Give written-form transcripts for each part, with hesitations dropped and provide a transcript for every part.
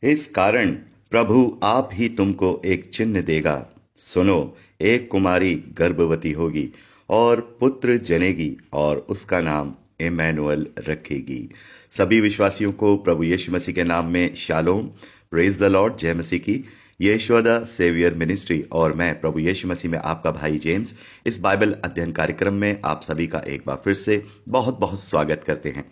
इस कारण प्रभु आप ही तुमको एक चिन्ह देगा। सुनो, एक कुमारी गर्भवती होगी और पुत्र जनेगी और उसका नाम इमैनुअल रखेगी। सभी विश्वासियों को प्रभु यीशु मसीह के नाम में शालोम, प्रेज द लॉर्ड, जय मसीह की। ये यशोदा सेवियर मिनिस्ट्री और मैं प्रभु यीशु मसीह में आपका भाई जेम्स इस बाइबल अध्ययन कार्यक्रम में आप सभी का एक बार फिर से बहुत बहुत स्वागत करते हैं।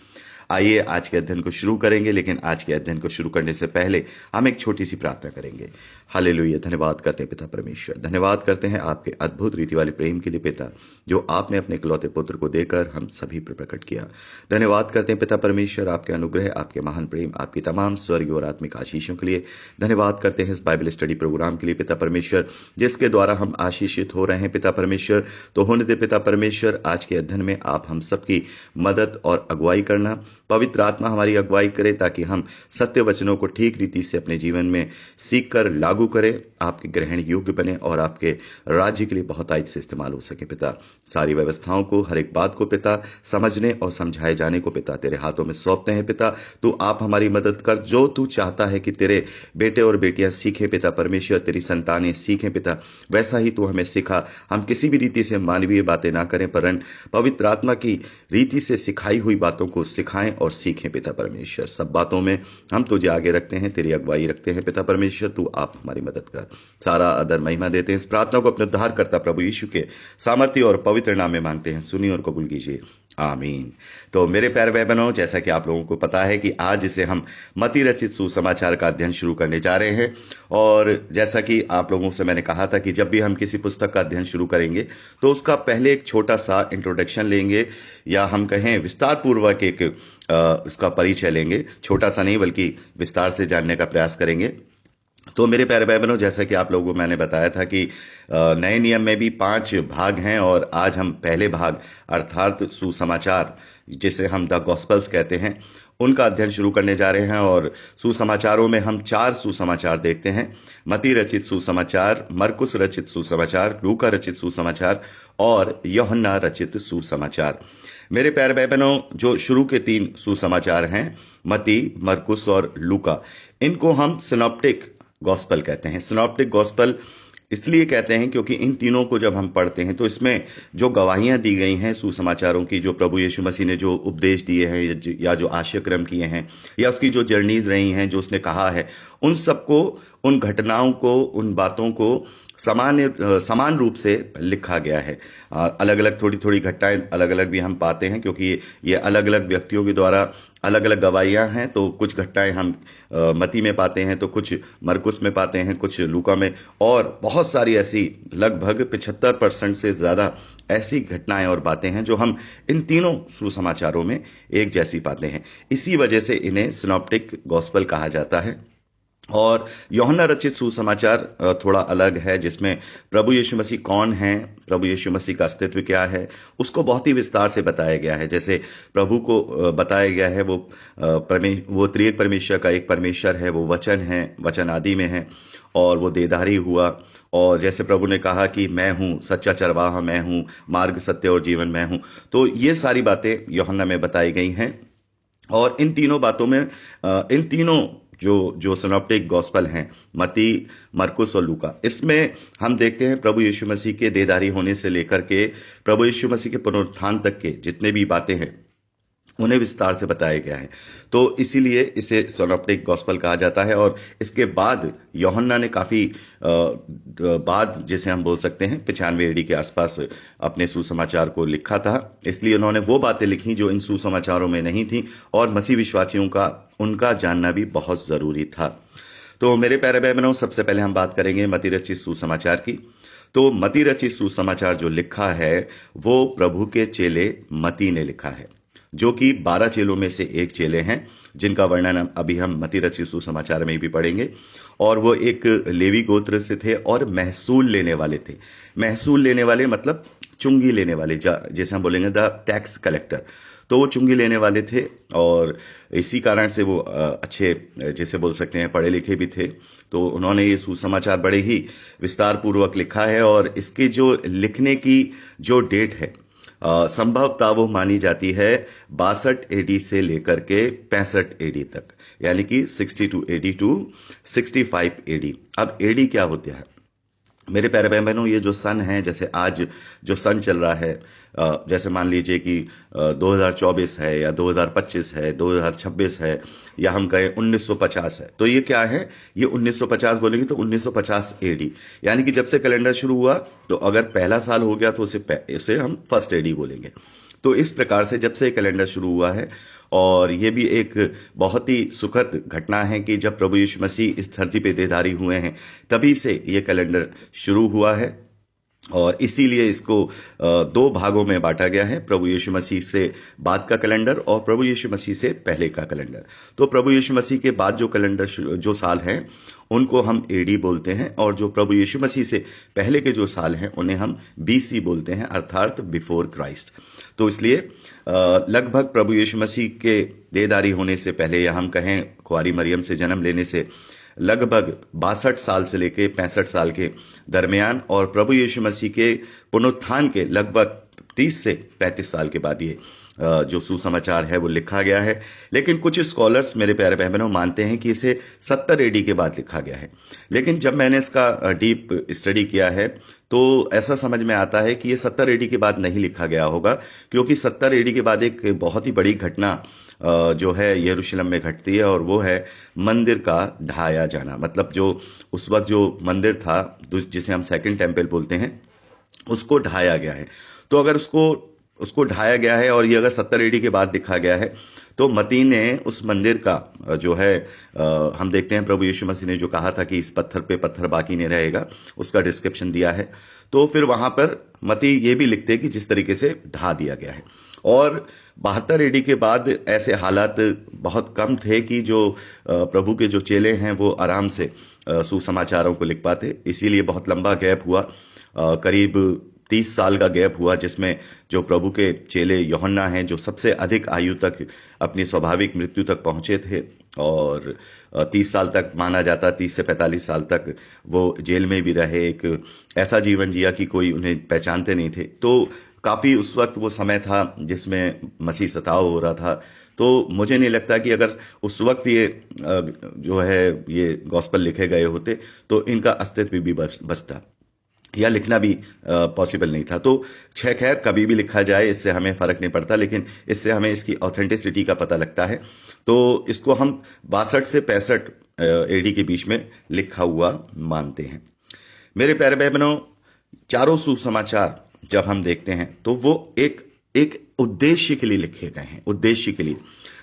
आइए आज के अध्ययन को शुरू करेंगे, लेकिन आज के अध्ययन को शुरू करने से पहले हम एक छोटी सी प्रार्थना करेंगे। हालेलुया। धन्यवाद करते हैं पिता परमेश्वर, धन्यवाद करते हैं आपके अद्भुत रीति वाले प्रेम के लिए पिता, जो आपने अपने इकलौते पुत्र को देकर हम सभी पर प्रकट किया। धन्यवाद करते हैं पिता परमेश्वर आपके अनुग्रह, आपके महान प्रेम, आपकी तमाम स्वर्गीय और आत्मिक आशीषों के लिए। धन्यवाद करते हैं इस बाइबल स्टडी प्रोग्राम के लिए पिता परमेश्वर, जिसके द्वारा हम आशीषित हो रहे हैं पिता परमेश्वर। तो होने दे पिता परमेश्वर, आज के अध्ययन में आप हम सबकी मदद और अगुवाई करना। पवित्र आत्मा हमारी अगुवाई करे ताकि हम सत्य वचनों को ठीक रीति से अपने जीवन में सीख कर लागू करें, आपके ग्रहण योग्य बने और आपके राज्य के लिए बहुत आयत से इस्तेमाल हो सके पिता। सारी व्यवस्थाओं को, हर एक बात को पिता समझने और समझाए जाने को पिता तेरे हाथों में सौंपते हैं पिता। तो आप हमारी मदद कर, जो तू चाहता है कि तेरे बेटे और बेटियां सीखें पिता परमेश्वर, तेरी संतानें सीखें पिता, वैसा ही तू हमें सिखा। हम किसी भी रीति से मानवीय बातें ना करें, परंतु पवित्र आत्मा की रीति से सिखाई हुई बातों को सिखाएं और सीखें पिता परमेश्वर। सब बातों में हम तुझे आगे रखते हैं, तेरी अगुवाई रखते हैं पिता परमेश्वर। तू आप हमारी मदद कर। सारा आदर महिमा देते हैं इस प्रार्थना को अपने उद्धार करता प्रभु यीशु के सामर्थ्य और पवित्र नाम में मांगते हैं, सुनिए और कबूल कीजिए, आमीन। तो मेरे प्यारे भाई बहनों, जैसा कि आप लोगों को पता है कि आज इसे हम मत्ती रचित सुसमाचार का अध्ययन शुरू करने जा रहे हैं। और जैसा कि आप लोगों से मैंने कहा था कि जब भी हम किसी पुस्तक का अध्ययन शुरू करेंगे तो उसका पहले एक छोटा सा इंट्रोडक्शन लेंगे, या हम कहें विस्तार पूर्वक एक उसका परिचय लेंगे। छोटा सा नहीं बल्कि विस्तार से जानने का प्रयास करेंगे। तो मेरे प्यारे भाई बहनों, जैसा कि आप लोगों को मैंने बताया था कि नए नियम में भी 5 भाग हैं और आज हम पहले भाग अर्थात सुसमाचार, जिसे हम द गॉस्पल्स कहते हैं, उनका अध्ययन शुरू करने जा रहे हैं। और सुसमाचारों में हम 4 सुसमाचार देखते हैं: मत्ती रचित सुसमाचार, मरकुस रचित सुसमाचार, लूका रचित सुसमाचार और यूहन्ना रचित सुसमाचार। मेरे प्यारे भाई बहनों, जो शुरू के 3 सुसमाचार हैं, मत्ती, मरकुस और लूका, इनको हम सिनॉप्टिक गॉस्पल कहते हैं। सिनॉप्टिक गॉस्पल इसलिए कहते हैं क्योंकि इन तीनों को जब हम पढ़ते हैं तो इसमें जो गवाहियां दी गई हैं सुसमाचारों की, जो प्रभु यीशु मसीह ने जो उपदेश दिए हैं या जो आश्रयक्रम किए हैं या उसकी जो जर्नीज रही हैं, जो उसने कहा है, उन सबको, उन घटनाओं को, उन बातों को समान रूप से लिखा गया है। अलग अलग थोड़ी थोड़ी घटनाएं अलग अलग भी हम पाते हैं, क्योंकि ये अलग अलग व्यक्तियों के द्वारा अलग अलग गवाहियां हैं। तो कुछ घटनाएं हम मत्ती में पाते हैं, तो कुछ मरकुस में पाते हैं, कुछ लूका में, और बहुत सारी ऐसी लगभग 75% से ज्यादा ऐसी घटनाएं और बातें हैं जो हम इन तीनों सुसमाचारों में एक जैसी पाते हैं। इसी वजह से इन्हें सिनॉप्टिक गॉस्पल कहा जाता है। और यूहन्ना रचित सुसमाचार थोड़ा अलग है, जिसमें प्रभु यीशु मसीह कौन है, प्रभु यीशु मसीह का अस्तित्व क्या है, उसको बहुत ही विस्तार से बताया गया है। जैसे प्रभु को बताया गया है वो त्रिएक परमेश्वर का एक परमेश्वर है, वो वचन है, वचन आदि में है और वो देहधारी हुआ। और जैसे प्रभु ने कहा कि मैं हूँ सच्चा चरवाहा, मैं हूँ मार्ग, सत्य और जीवन, मैं हूँ। तो ये सारी बातें यूहन्ना में बताई गई हैं। और इन तीनों बातों में इन तीनों जो जो सिनॉप्टिक गॉस्पल हैं, मत्ती, मरकुस और लूका, इसमें हम देखते हैं प्रभु यीशु मसीह के देहधारी होने से लेकर के प्रभु यीशु मसीह के पुनरुत्थान तक के जितने भी बातें हैं उन्हें विस्तार से बताया गया है। तो इसीलिए इसे सिनॉप्टिक गॉस्पल कहा जाता है। और इसके बाद यूहन्ना ने काफी बाद, जिसे हम बोल सकते हैं 95 एडी के आसपास, अपने सुसमाचार को लिखा था। इसलिए उन्होंने वो बातें लिखी जो इन सुसमाचारों में नहीं थी, और मसीह विश्वासियों का उनका जानना भी बहुत जरूरी था। तो मेरे प्यारे भाई बहनों, सबसे पहले हम बात करेंगे मत्ती रचित सुसमाचार की। तो मत्ती रचित सुसमाचार जो लिखा है वो प्रभु के चेले मत्ती ने लिखा है, जो कि 12 चेलों में से एक चेले हैं, जिनका वर्णन अभी हम मत्ती रचित सुसमाचार में भी पढ़ेंगे। और वो एक लेवी गोत्र से थे और महसूल लेने वाले थे। महसूल लेने वाले मतलब चुंगी लेने वाले, जैसे हम बोलेंगे द टैक्स कलेक्टर। तो वो चुंगी लेने वाले थे और इसी कारण से वो अच्छे, जैसे बोल सकते हैं, पढ़े लिखे भी थे। तो उन्होंने ये सुसमाचार बड़े ही विस्तार पूर्वक लिखा है। और इसके जो लिखने की जो डेट है, संभवतः वो मानी जाती है 62 एडी से लेकर के 65 एडी तक। यानी कि 62 एडी टू 65 एडी। अब एडी क्या होता है मेरे प्यारे भाई बहनों? ये जो सन है, जैसे आज जो सन चल रहा है, जैसे मान लीजिए कि 2024 है या 2025 है, 2026 है, या हम कहें 1950 है, तो ये क्या है? ये 1950 बोलेंगे तो 1950 एडी, यानी कि जब से कैलेंडर शुरू हुआ तो अगर पहला साल हो गया तो इसे हम फर्स्ट एडी बोलेंगे। तो इस प्रकार से जब से कैलेंडर शुरू हुआ है, और ये भी एक बहुत ही सुखद घटना है कि जब प्रभु यीशु मसीह इस धरती पे देहधारी हुए हैं तभी से ये कैलेंडर शुरू हुआ है, और इसीलिए इसको दो भागों में बांटा गया है, प्रभु यीशु मसीह से बाद का कैलेंडर और प्रभु यीशु मसीह से पहले का कैलेंडर। तो प्रभु यीशु मसीह के बाद जो कैलेंडर जो साल हैं उनको हम एडी बोलते हैं, और जो प्रभु यीशु मसीह से पहले के जो साल हैं उन्हें हम बीसी बोलते हैं, अर्थात बिफोर क्राइस्ट। तो इसलिए लगभग प्रभु यीशु मसीह के देहधारी होने से पहले, या हम कहें कुंवारी मरियम से जन्म लेने से लगभग 62 साल से लेके 65 साल के दरमियान, और प्रभु यीशु मसीह के पुनरुत्थान के लगभग 30 से 35 साल के बाद ये जो सुसमाचार है वो लिखा गया है। लेकिन कुछ स्कॉलर्स मेरे प्यारे बहनों मानते हैं कि इसे 70 एडी के बाद लिखा गया है। लेकिन जब मैंने इसका डीप स्टडी किया है तो ऐसा समझ में आता है कि ये 70 एडी के बाद नहीं लिखा गया होगा, क्योंकि 70 एडी के बाद एक बहुत ही बड़ी घटना जो है यरूशलेम में घटती है, और वो है मंदिर का ढाया जाना। मतलब जो उस वक्त जो मंदिर था जिसे हम सेकंड टेम्पल बोलते हैं, उसको ढाया गया है। तो अगर उसको ढाया गया है और ये अगर 70 एडी के बाद लिखा गया है, तो मती ने उस मंदिर का जो है हम देखते हैं प्रभु यीशु मसीह ने जो कहा था कि इस पत्थर पे पत्थर बाकी नहीं रहेगा, उसका डिस्क्रिप्शन दिया है। तो फिर वहां पर मती ये भी लिखते हैं कि जिस तरीके से ढा दिया गया है। और 72 एडी के बाद ऐसे हालात बहुत कम थे कि जो प्रभु के जो चेले हैं वो आराम से सुसमाचारों को लिख पाते, इसीलिए बहुत लंबा गैप हुआ, करीब 30 साल का गैप हुआ, जिसमें जो प्रभु के चेले यूहन्ना हैं जो सबसे अधिक आयु तक अपनी स्वाभाविक मृत्यु तक पहुंचे थे, और 30 साल तक माना जाता, 30 से 45 साल तक वो जेल में भी रहे, एक ऐसा जीवन जिया कि कोई उन्हें पहचानते नहीं थे। तो काफ़ी उस वक्त वो समय था जिसमें मसीह सताव हो रहा था। तो मुझे नहीं लगता कि अगर उस वक्त ये जो है ये गॉस्पेल लिखे गए होते तो इनका अस्तित्व भी बचता, या लिखना भी पॉसिबल नहीं था। तो खैर कभी भी लिखा जाए इससे हमें फर्क नहीं पड़ता, लेकिन इससे हमें इसकी ऑथेंटिसिटी का पता लगता है। तो इसको हम 62 से 65 एडी के बीच में लिखा हुआ मानते हैं। मेरे प्यारे भाई बहनों, चारों सुसमाचार जब हम देखते हैं तो वो एक उद्देश्य के लिए लिखे गए हैं। उद्देश्य के लिए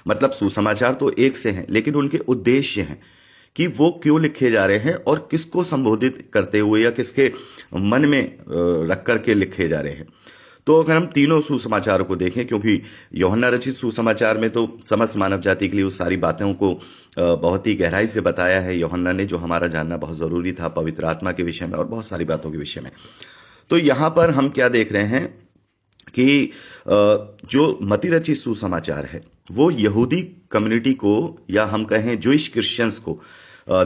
मतलब सुसमाचार तो एक से हैं, लेकिन उनके उद्देश्य हैं कि वो क्यों लिखे जा रहे हैं और किसको संबोधित करते हुए या किसके मन में रख करके लिखे जा रहे हैं। तो अगर हम तीनों सुसमाचारों को देखें, क्योंकि यूहन्ना रचित सुसमाचार में तो समस्त मानव जाति के लिए उस सारी बातों को बहुत ही गहराई से बताया है यूहन्ना ने, जो हमारा जानना बहुत ज़रूरी था पवित्र आत्मा के विषय में और बहुत सारी बातों के विषय में। तो यहाँ पर हम क्या देख रहे हैं कि जो मती रचित सुसमाचार है वो यहूदी कम्युनिटी को, या हम कहें जूइश क्रिश्चियंस को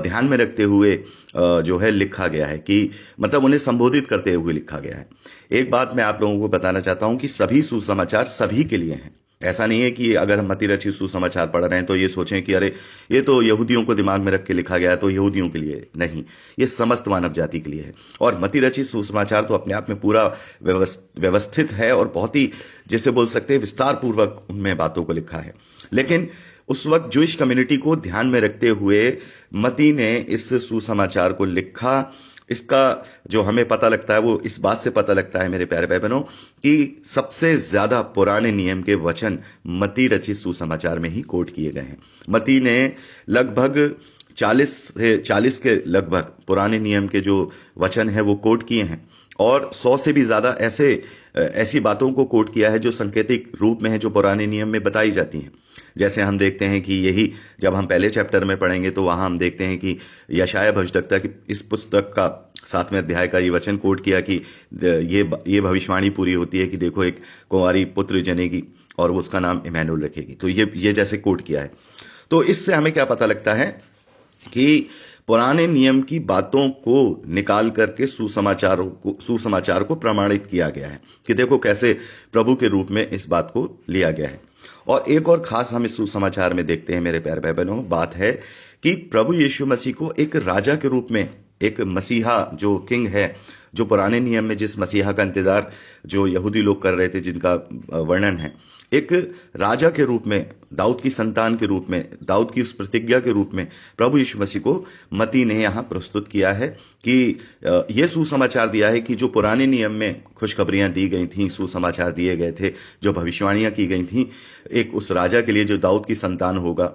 ध्यान में रखते हुए जो है लिखा गया है, कि मतलब उन्हें संबोधित करते हुए लिखा गया है। एक बात मैं आप लोगों को बताना चाहता हूं कि सभी सुसमाचार सभी के लिए हैं। ऐसा नहीं है कि अगर हम मती रचित सुसमाचार पढ़ रहे हैं तो ये सोचें कि अरे ये तो यहूदियों को दिमाग में रख के लिखा गया है तो यहूदियों के लिए नहीं, ये समस्त मानव जाति के लिए है। और मती रचित सुसमाचार तो अपने आप में पूरा व्यवस्थित है और बहुत ही, जैसे बोल सकते हैं, विस्तार पूर्वक उनमें बातों को लिखा है। लेकिन उस वक्त जूइश कम्युनिटी को ध्यान में रखते हुए मती ने इस सुसमाचार को लिखा। इसका जो हमें पता लगता है वो इस बात से पता लगता है मेरे प्यारे भाई बहनों कि सबसे ज्यादा पुराने नियम के वचन मती रचित सुसमाचार में ही कोट किए गए हैं। मती ने लगभग 40 के लगभग पुराने नियम के जो वचन है वो कोट किए हैं, और 100 से भी ज्यादा ऐसी बातों को कोट किया है जो सांकेतिक रूप में है, जो पुराने नियम में बताई जाती हैं। जैसे हम देखते हैं कि यही जब हम पहले चैप्टर में पढ़ेंगे तो वहां हम देखते हैं कि यशायाह भविष्यद्वक्ता की इस पुस्तक का 7वें अध्याय का ये वचन कोट किया कि ये भविष्यवाणी पूरी होती है कि देखो एक कुंवारी पुत्र जनेगी और वो उसका नाम इमैनुअल रखेगी। तो ये जैसे कोट किया है। तो इससे हमें क्या पता लगता है कि पुराने नियम की बातों को निकाल करके सुसमाचार को प्रमाणित किया गया है कि देखो कैसे प्रभु के रूप में इस बात को लिया गया है। और एक और खास हम इस सुसमाचार में देखते हैं मेरे प्यारे भाई बहनों, बात है कि प्रभु यीशु मसीह को एक राजा के रूप में, एक मसीहा जो किंग है, जो पुराने नियम में जिस मसीहा का इंतजार जो यहूदी लोग कर रहे थे, जिनका वर्णन है, एक राजा के रूप में, दाऊद की संतान के रूप में, दाऊद की उस प्रतिज्ञा के रूप में प्रभु यीशु मसीह को मत्ती ने यहाँ प्रस्तुत किया है कि ये सुसमाचार दिया है कि जो पुराने नियम में खुशखबरियां दी गई थीं, सुसमाचार दिए गए थे, जो भविष्यवाणियां की गई थीं एक उस राजा के लिए जो दाऊद की संतान होगा,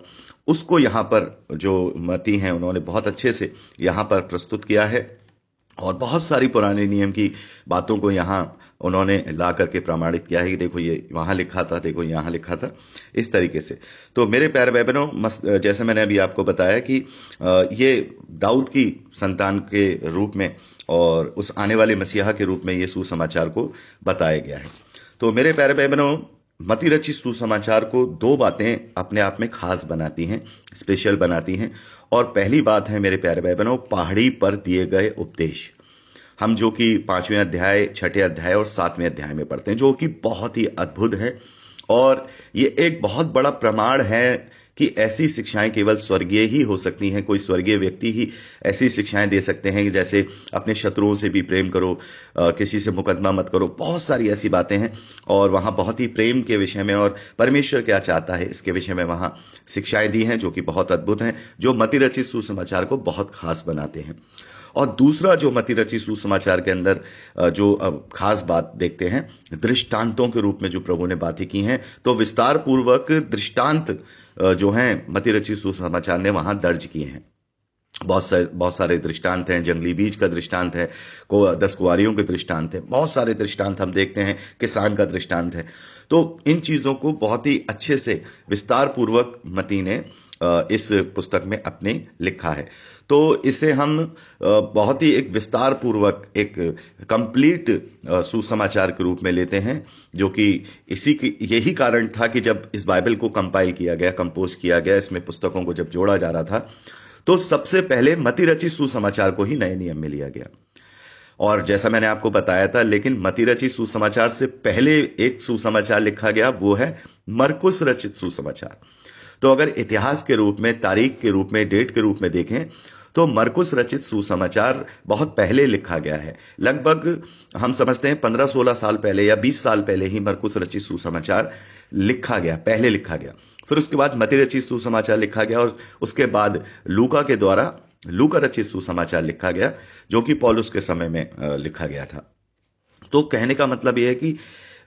उसको यहाँ पर जो मत्ती हैं उन्होंने बहुत अच्छे से यहाँ पर प्रस्तुत किया है और बहुत सारी पुराने नियम की बातों को यहाँ उन्होंने ला करके प्रमाणित किया है कि देखो ये वहाँ लिखा था, देखो यहाँ लिखा था, इस तरीके से। तो मेरे प्यारे भाई बहनों, जैसे मैंने अभी आपको बताया कि ये दाऊद की संतान के रूप में और उस आने वाले मसीहा के रूप में ये सुसमाचार को बताया गया है। तो मेरे प्यारे भाई बहनों, मत्ती रचित सुसमाचार को दो बातें अपने आप में खास बनाती हैं, स्पेशल बनाती हैं। और पहली बात है मेरे प्यारे भाई बहनों, पहाड़ी पर दिए गए उपदेश, हम जो कि 5वें अध्याय, 6ठे अध्याय और 7वें अध्याय में पढ़ते हैं, जो कि बहुत ही अद्भुत है। और ये एक बहुत बड़ा प्रमाण है कि ऐसी शिक्षाएं केवल स्वर्गीय ही हो सकती हैं, कोई स्वर्गीय व्यक्ति ही ऐसी शिक्षाएं दे सकते हैं, जैसे अपने शत्रुओं से भी प्रेम करो, किसी से मुकदमा मत करो, बहुत सारी ऐसी बातें हैं। और वहाँ बहुत ही प्रेम के विषय में और परमेश्वर क्या चाहता है इसके विषय में वहाँ शिक्षाएं दी हैं, जो कि बहुत अद्भुत हैं, जो मत्ती रचित सुसमाचार को बहुत खास बनाते हैं। और दूसरा जो मत्ती रचित सुसमाचार के अंदर जो खास बात देखते हैं, दृष्टांतों के रूप में जो प्रभु ने बातें की हैं, तो विस्तार पूर्वक दृष्टांत जो हैं मत्ती रचित सुसमाचार ने वहां दर्ज किए हैं। बहुत सारे दृष्टांत हैं, जंगली बीज का दृष्टांत है, 10 कुंवारियों के दृष्टांत है, बहुत सारे दृष्टांत हम देखते हैं, किसान का दृष्टांत है। तो इन चीजों को बहुत ही अच्छे से विस्तार पूर्वक मत्ती ने इस पुस्तक में अपने लिखा है। तो इसे हम बहुत ही एक विस्तार पूर्वक एक कंप्लीट सुसमाचार के रूप में लेते हैं, जो कि यही कारण था कि जब इस बाइबल को कंपाइल किया गया, कंपोज किया गया, इसमें पुस्तकों को जब जोड़ा जा रहा था, तो सबसे पहले मत्ती रचित सुसमाचार को ही नए नियम में लिया गया। और जैसा मैंने आपको बताया था, लेकिन मत्ती रचित सुसमाचार से पहले एक सुसमाचार लिखा गया, वो है मरकुस रचित सुसमाचार। तो अगर इतिहास के रूप में, तारीख के रूप में, डेट के रूप में देखें, तो मरकुस रचित सुसमाचार बहुत पहले लिखा गया है। लगभग हम समझते हैं 15-16 साल पहले या 20 साल पहले ही मरकुस रचित सुसमाचार लिखा गया, पहले लिखा गया। फिर उसके बाद मत्ती रचित सुसमाचार लिखा गया और उसके बाद लूका के द्वारा लूका रचित सुसमाचार लिखा गया, जो कि पौलुस के समय में लिखा गया था। तो कहने का मतलब यह है कि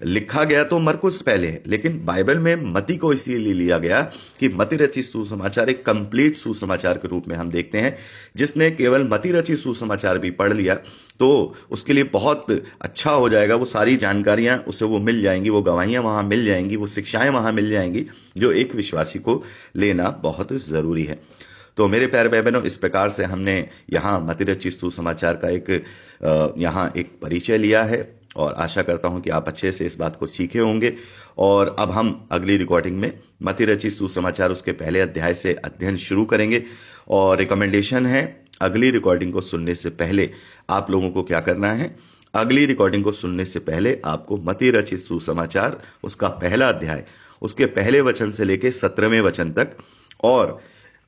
लिखा गया तो मरकुस पहले है, लेकिन बाइबल में मत्ती को इसीलिए लिया गया कि मत्ती रचित सुसमाचार एक कंप्लीट सुसमाचार के रूप में हम देखते हैं। जिसने केवल मत्ती रचित सुसमाचार भी पढ़ लिया तो उसके लिए बहुत अच्छा हो जाएगा, वो सारी जानकारियां उसे वो मिल जाएंगी, वो गवाहियां वहां मिल जाएंगी, वो शिक्षाएं वहां मिल जाएंगी, जो एक विश्वासी को लेना बहुत जरूरी है। तो मेरे प्यारे भाई बहनों, इस प्रकार से हमने यहाँ मत्ती रचित सुसमाचार का यहाँ एक परिचय लिया है और आशा करता हूं कि आप अच्छे से इस बात को सीखे होंगे। और अब हम अगली रिकॉर्डिंग में मत्ती रचित सुसमाचार उसके पहले अध्याय से अध्ययन शुरू करेंगे। और रिकमेंडेशन है, अगली रिकॉर्डिंग को सुनने से पहले आप लोगों को क्या करना है, अगली रिकॉर्डिंग को सुनने से पहले आपको मत्ती रचित सुसमाचार उसका पहला अध्याय, उसके पहले वचन से लेकर 17वें वचन तक, और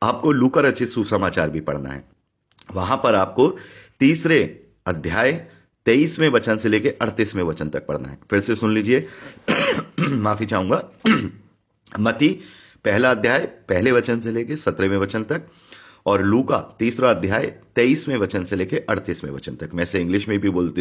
आपको लूका रचित सुसमाचार भी पढ़ना है। वहां पर आपको तीसरे अध्याय 23वें वचन से लेकर 38वें वचन तक पढ़ना है। फिर से सुन लीजिए माफी चाहूंगा। मत्ती पहला अध्याय पहले वचन से लेकर 17वें वचन तक, और लूका तीसरा अध्याय 23वें वचन से लेकर 38वें वचन तक। मैं इसे इंग्लिश में भी बोलती